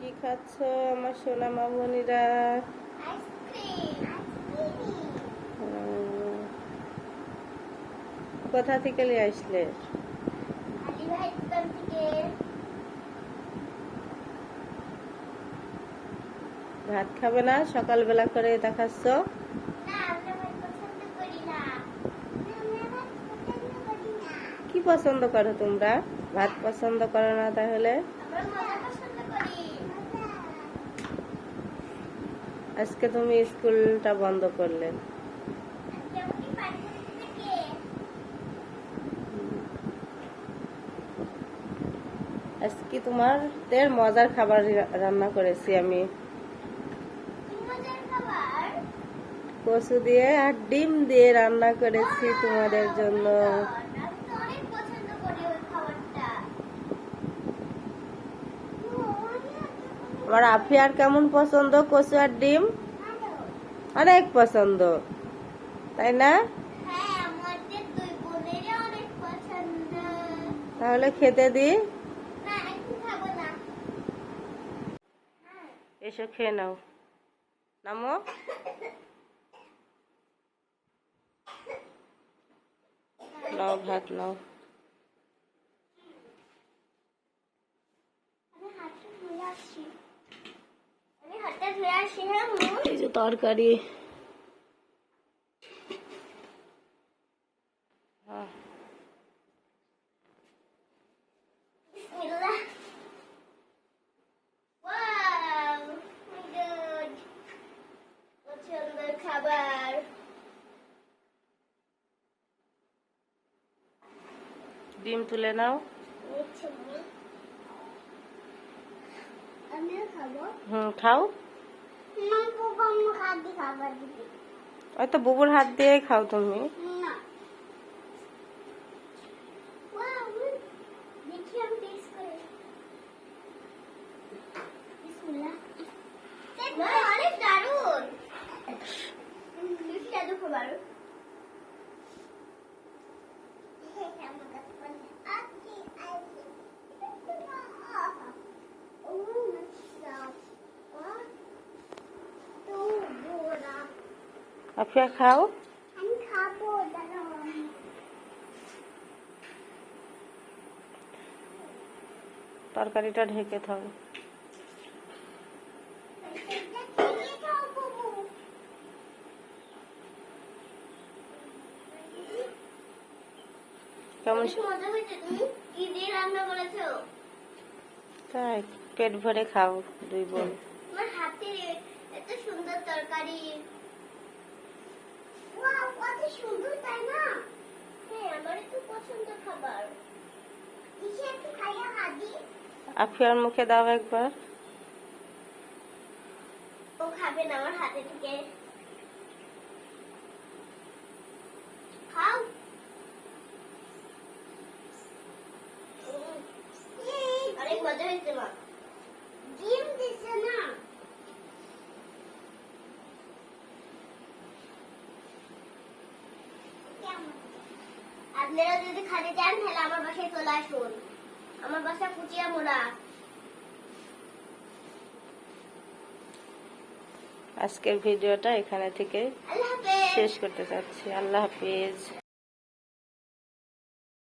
কি খাচ্ছ আমার সোনা মামুনিরা? কোথা থেকে নিয়ে আসলে? ভাত খাবে না? সকালবেলা করে এটা খাচ্ছ? কি পছন্দ করো তোমরা? ভাত পছন্দ করো না তাহলে? আজকে তুমি স্কুলটা বন্ধ করলে। আজকে তোমাদের মজার খাবার রান্না করেছি আমি। কচু দিয়ে আর ডিম দিয়ে রান্না করেছি তোমাদের জন্য। আমার আফিয়ার কেমন পছন্দ কচু আর ডিম? অনেক পছন্দ, তাই না? তাহলে খেতে দি। এসো খেয়ে নাও। নামো। নাও ভাত নাও। এই যে তরকারি। খাবার ডিম তুলে নাও। খাও। ওই তো বুবুর হাত দিয়ে খাও তুমি। অনেক দারুণ। খাবার আফিয়া খাও। তরকারিটা ঢেকে থাও। কেমন মজা হয়েছে? তুমি কি দিয়ে রান্না করেছো? তাই পেট ভরে খাও দুই বোন। আমার হাতে এত সুন্দর তরকারি। ওয়াও, কত সুন্দর, তাই না? হ্যাঁ, আমার তো পছন্দ খাবার। ইসে একটু খাইয়া হাদি। আফিয়ার মুখে দাও একবার। ও খাবে না আমার হাতে থেকে। খাও। অনেক মজা হয়েছে মা। ডিম দিছে না? আপনারা যদি খাতে চান তাহলে আমার বাসায় চলে আসুন। আমার বাসা ফুটিয়া মোড়া। আজকের ভিডিওটা এখানে থেকে শেষ করতে চাচ্ছি। আল্লাহ হাফেজ।